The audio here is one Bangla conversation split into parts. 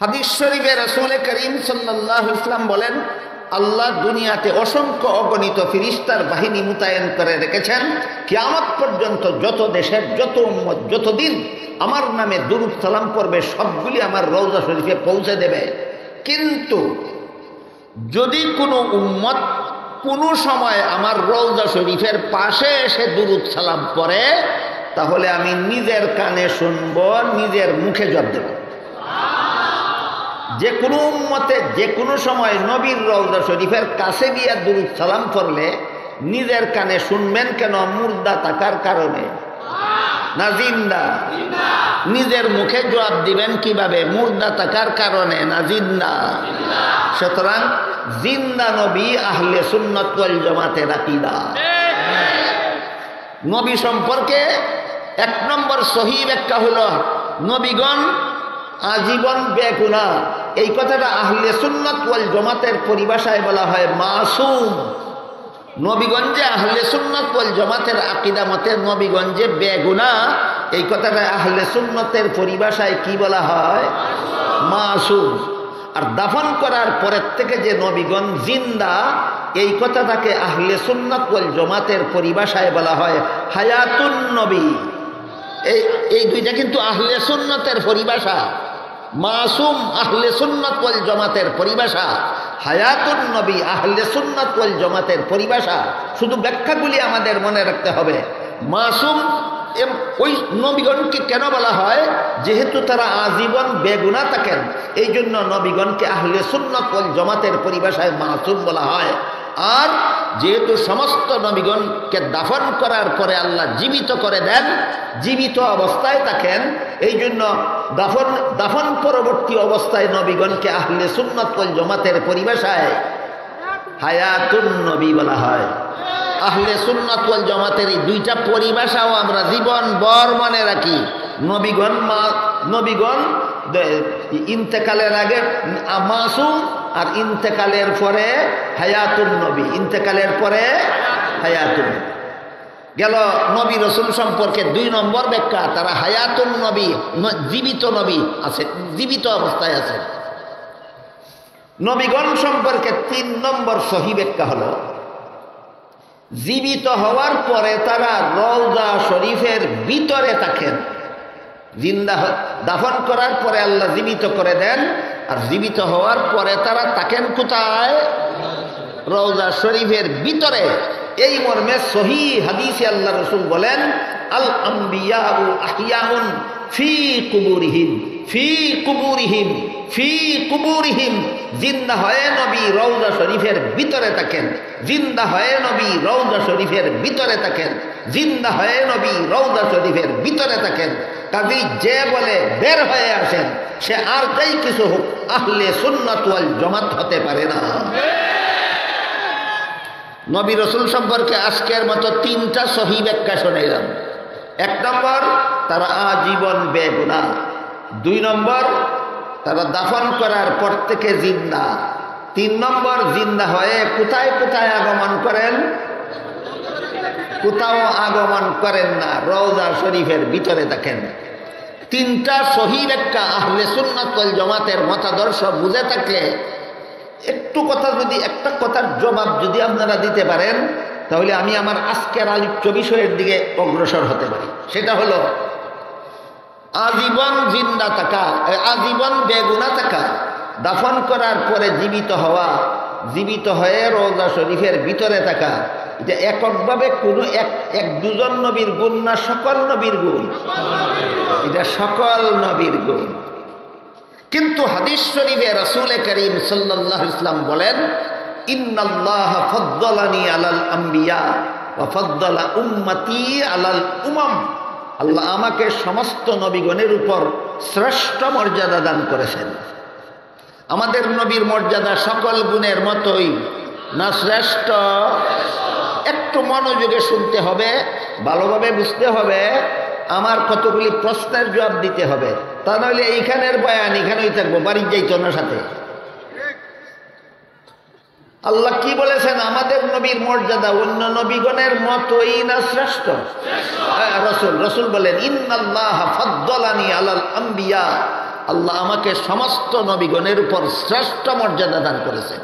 হাদিস শরীফে রাসূল করিম সাল্লাল্লাহু আলাইহি ওয়াসাল্লাম বলেন, আল্লাহ দুনিয়াতে অসংখ্য অগণিত ফেরেশতার বাহিনী মোতায়েন করে রেখেছেন। কিয়ামত পর্যন্ত যত দেশের যত উম্মত যতদিন আমার নামে দুরূদ সালাম করবে সবগুলি আমার রওজা শরীফে পৌঁছে দেবে। কিন্তু যদি কোনো উম্মত কোনো সময় আমার রওজা শরীফের পাশে এসে দুরূদ সালাম পড়ে, তাহলে আমি নিজের কানে শুনব, নিজের মুখে জবাব দেব। যে কোনো উম্মতে যে কোনো সময় নবীর রওজা শরীফের কাছে গিয়ে দুরূদ সালাম করলে নিজের কানে শুনবেন কেন? মুর্দা থাকার কারণে না জিন্দা? নিজের মুখে জবাব দিবেন কিভাবে? মুর্দা থাকার কারণে না জিন্দা? সুতরাং জিন্দা নবী আহলে সুন্নাত ওয়াল জামাতের আকীদা। নবী সম্পর্কে এক নম্বর সহিহ ব্যাখ্যা হলো নবীগণ আজীবন বেগুনাহ। এই কথাটা আহলে সুন্নাত ওয়াল জামাতের পরিভাষায় বলা হয় মাসুম। নবীগঞ্জে আহলে সুন্নাত ওয়াল জামাতের আকীদা মতে নবীগঞ্জে বেগুনাহ, এই কথাটা আহলে সুন্নাতের পরিভাষায় কি বলা হয়? মাসুম। আর দাফন করার পরের থেকে যে নবীগণ জিন্দা, এই কথাটাকে আহলে সুন্নাত ওয়াল জামাতের পরিভাষায় বলা হয় হায়াতুন নবী। এই দুইটা কিন্তু আহলে সুন্নাতের পরিভাষা। মাসুম আহলে সুন্নাত ওয়াল জামাতের পরিভাষা, হায়াতুন নবী আহলে সুন্নাত ওয়াল জামাতের পরিভাষা। শুধু ব্যাখ্যাগুলি আমাদের মনে রাখতে হবে। মাসুম ওই নবীগণকে কেন বলা হয়? যেহেতু তারা আজীবন বেগুনাহ থাকেন, এই জন্য নবীগণকে আহলে সুন্নাত ওয়াল জামাতের পরিভাষায় মাসুম বলা হয়। আর যেহেতু সমস্ত নবীগণকে দাফন করার পরে আল্লাহ জীবিত করে দেন, জীবিত অবস্থায় থাকেন, এই জন্য দাফন পরবর্তী অবস্থায় নবীগণকে আহলে সুন্নাত ওয়াল জামাতের পরিভাষায় হায়াতুন নবী বলা হয়। আহলে সুন্নাত ওয়াল জামাতের এই দুইটা পরিভাষাও আমরা জীবন ভর মনে রাখি। নবীগণ ইন্তেকালের আগে মাসুম, আর ইন্তেকালের পরে হায়াতুন নবী। ইন্তেকালের পরে হায়াতুন গেল। নবী রসুল সম্পর্কে দুই নম্বর ব্যাখ্যা, তারা হায়াতুন নবী, জীবিত নবী আছে, জীবিত অবস্থায় আছে। নবীগণ সম্পর্কে তিন নম্বর সহিহ ব্যাখ্যা হলো জীবিত হওয়ার পরে তারা রওজা শরীফের ভিতরে থাকেন। জিন্দা দাফন করার পরে আল্লাহ জীবিত করে দেন, আর জীবিত হওয়ার পরে তারা থাকেন কোথায়? রওজা শরীফের ভিতরে। এই মর্মে সহিহ হাদিসে আল্লাহ রাসূল বলেন, আল আম্বিয়াউ আহইয়াউন ফি কুবুরিহিম ফি কুবুরিহিম ফি কুবুরিহিম। জিন্দা হয়ে নবী রওজা শরীফের ভিতরে থাকেন, জিন্দা হয়ে নবী রওজা শরীফের ভিতরে থাকেন, জিন্দা হয়ে নবী রওজা শরীফের ভিতরে থাকেন। কাজী যে বলে বের হয়ে আসেন, সে আর যাই কিছু হোক আহলে সুন্নাত ওয়াল জামাত হতে পারে না। নবী রসুল সম্পর্কে আজকের মতো তিনটা সহিহ ব্যাখ্যা শুনাইলাম। এক নম্বর, তারা আজীবন বেগুনাহ। দুই নম্বর, তারা দাফন করার পর থেকে জিন্দা। তিন নম্বর, জিন্দা হয়ে কোথায় কোথায় আগমন করেন? কোথাও আগমন করেন না, রওজা শরীফের ভিতরে থাকেন। তিনটা সহিহ ব্যাখ্যা আহলে সুন্নাত ওয়াল জামাতের মতাদর্শ বুঝে থাকলে একটু কথা, যদি একটা কথার জবাব যদি আপনারা দিতে পারেন, তাহলে আমি আমার আজকের আলোচ্য বিষয়ের দিকে অগ্রসর হতে পারি। সেটা হলো আজীবন জিন্দা থাকা, আজীবন বেগুনাহ থাকা, দাফন করার পরে জীবিত হওয়া, জীবিত হয়ে রওজা শরীফের ভিতরে থাকা। এটা এককভাবে কোনো এক দুজন নবীর গুণ না, সকল নবীর গুণ? এটা সকল নবীর গুণ। কিন্তু হাদিস শরীফে রাসূল করিম সাল্লাল্লাহু আলাইহি ওয়াসাল্লাম বলেন, ইন্নাল্লাহা ফাদ্দালানি আলাল আম্বিয়া ওয়া ফাদ্দালা উম্মতি আলাল উমাম। আল্লাহ আমাকে সমস্ত নবীগণের উপর শ্রেষ্ঠ মর্যাদা দান করেছেন। আমাদের নবীর মর্যাদা সকল গুণের মতোই না শ্রেষ্ঠ? একটু মনোযোগে শুনতে হবে, ভালোভাবে বুঝতে হবে, আমার কতগুলি প্রশ্নের জবাব দিতে হবে। তা নইলে এইখানের বয়ান এখানেই থাকবো, বাড়ির যাইতো না সাথে। আল্লাহ কি বলেছেন? আমাদের নবীর মর্যাদা অন্য নবীগণের মতোই না শ্রেষ্ঠ? রসুল বলেন, ইন্নাল্লাহা ফাদ্দালানি আলাল আম্বিয়া আল্লাহ আমাকে সমস্ত নবীগণের উপর শ্রেষ্ঠ মর্যাদা দান করেছেন।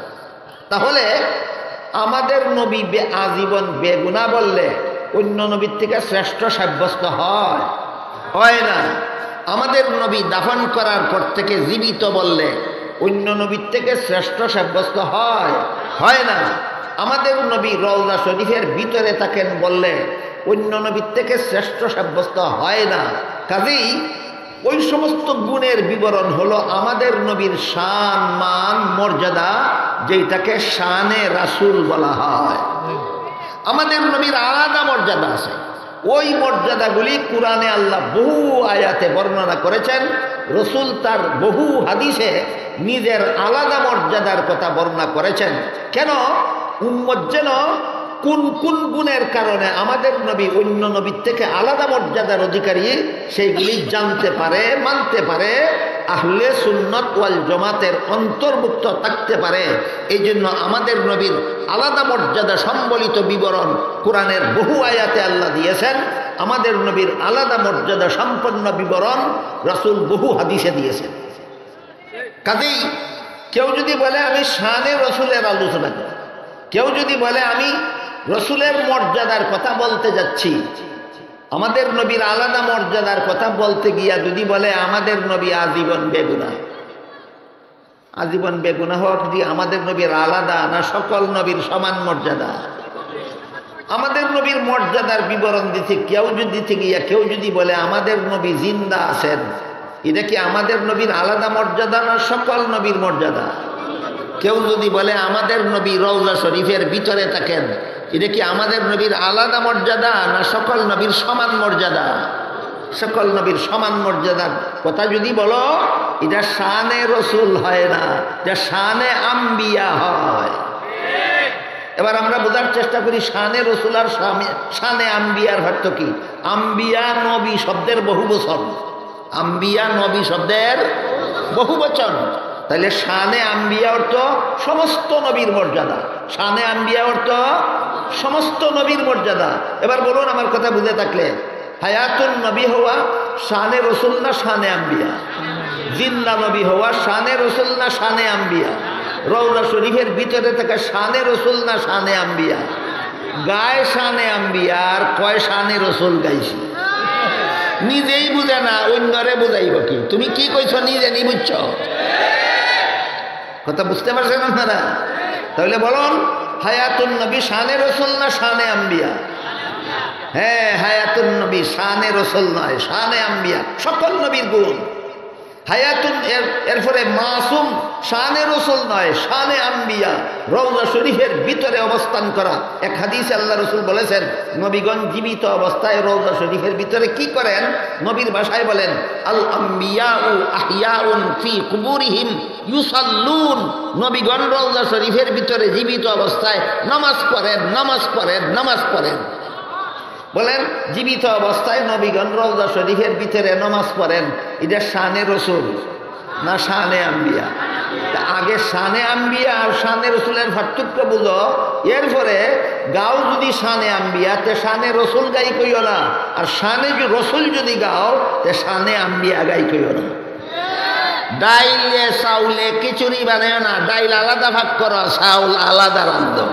তাহলে আমাদের নবী আজীবন বেগুনাহ বললে অন্য নবীর থেকে শ্রেষ্ঠ সাব্যস্ত হয় না। আমাদের নবী দাফন করার পর থেকে জীবিত বললে অন্য নবীর থেকে শ্রেষ্ঠ সাব্যস্ত হয় না। আমাদের নবী রওজা শরীফের ভিতরে থাকেন বললে অন্য নবীর থেকে শ্রেষ্ঠ সাব্যস্ত হয় না। কাজেই ওই সমস্ত গুণের বিবরণ হলো আমাদের নবীর শান, মান, মর্যাদা, যেটাকে শানে রাসূল বলা হয়। আমাদের নবীর আলাদা মর্যাদা আছে। ওই মর্যাদাগুলি কোরআনে আল্লাহ বহু আয়াতে বর্ণনা করেছেন। রসুল তার বহু হাদিসে নিজের আলাদা মর্যাদার কথা বর্ণনা করেছেন। কেন? উম্মত যেন কোন কোন গুণের কারণে আমাদের নবী অন্য নবীর থেকে আলাদা মর্যাদার অধিকারী সেইগুলি জানতে পারে, মানতে পারে, আহলে সুন্নাত ওয়াল জামাতের অন্তর্ভুক্ত থাকতে পারে। এই জন্য আমাদের নবীর আলাদা মর্যাদা সম্বলিত বিবরণ কোরআনের বহু আয়াতে আল্লাহ দিয়েছেন। আমাদের নবীর আলাদা মর্যাদা সম্পন্ন বিবরণ রাসূল বহু হাদিসে দিয়েছেন। কাজেই কেউ যদি বলে আমি শানে রসুলের আলোচনা করি, কেউ যদি বলে আমি রসুলের মর্যাদার কথা বলতে যাচ্ছি, আমাদের নবীর আলাদা মর্যাদার কথা বলতে গিয়া যদি বলে আমাদের নবী আজীবন বেগুনাহ, আজীবন বেগুনাহ যদি আমাদের নবীর আলাদা না সকল নবীর সমান মর্যাদা? আমাদের নবীর মর্যাদার বিবরণ দিতে কেউ যদি বলে আমাদের নবী জিন্দা আছেন, এটা কি আমাদের নবীর আলাদা মর্যাদা না সকল নবীর মর্যাদা? কেউ যদি বলে আমাদের নবী রওজা শরীফের ভিতরে থাকেন, এটা কি আমাদের নবীর আলাদা মর্যাদা না সকল নবীর সমান মর্যাদা? সকল নবীর সমান মর্যাদার কথা যদি বলো, এটা শানে রসুল হয় না, এটা শানে আম্বিয়া হয়। এবার আমরা বোঝার চেষ্টা করি শানে রসুল আর শানে আম্বিয়ার অর্থ কি। আম্বিয়া নবী শব্দের বহু বচন, আম্বিয়া নবী শব্দের বহু বচন। তাহলে শানে আম্বিয়া অর্থ সমস্ত নবীর মর্যাদা, শানে আম্বিয়া অর্থ সমস্ত নবীর মর্যাদা। এবার বলুন আমার কথা বুঝে থাকলে, হায়াতুন নবী হওয়া শানে রসুল না শানে আম্বিয়া? জিন্দা নবী হওয়া শানে রসুল না শানে আম্বিয়া? রওজা শরীফের ভিতরে থাকা শানে রসুল না শানে আম্বিয়া? গায়ে শানে আম্বিয়া আর কয় শানে রসুল গাইছি, নিজেই বুঝে না, অন্যরে বুঝাইব কি? তুমি কি কইছ নিজে নি বুঝছ? কথা বুঝতে পারছেন আপনারা? তাহলে বলুন হায়াতুন নবী শানে রসুল না শানে আম্বিয়া? হ্যাঁ, হায়াতুন নবী শানে রসুল নয়, শানে আম্বিয়া, সকল নবীর গুণ। হায়াতুন এরপরে মাসুম শানে রসুল নয়, শানে আম্বিয়া, রওজা শরীফের ভিতরে অবস্থান করা। এক হাদিসে আল্লাহ রসুল বলেছেন, নবীগণ জীবিত অবস্থায় রওজা শরীফের ভিতরে কি করেন? নবীর ভাষায় বলেন, আল আম্বিয়াউ আহিয়াউন ফি কুবুরিহিম ইউসাল্লুন। নবীগণ রওজা শরীফের ভিতরে জীবিত অবস্থায় নামাজ পড়েন। বলেন জীবিত অবস্থায় নবীগণ রওজা শরীফের ভিতরে নামাজ পড়েন, এটা শানে রসুল না শানে আম্বিয়া? আগে শানে আম্বিয়া আর শানে রসুলের পার্থক্য বুঝো, এরপরে গাও যদি শানে আম্বিয়া তে শানে রসুল গাই কইও না, আর শানে রসুল যদি গাও তে শানে আম্বিয়া গাই কইও না। ডাইলে চাউলে খিচুড়ি বানায় না, ডাইল আলাদা ভাগ করো, চাউল আলাদা রান্ধো।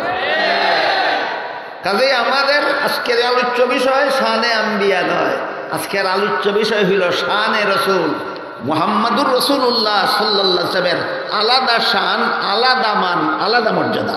কাজেই আমাদের আজকের আলোচ্য বিষয় শানে আম্বিয়া নয়, আজকের আলোচ্য বিষয় হইল শানে রসুল। মুহাম্মাদুর রাসূলুল্লাহ সাল্লাল্লাহু আলাইহি ওয়াসাল্লামের আলাদা শান, আলাদা মান, আলাদা মর্যাদা।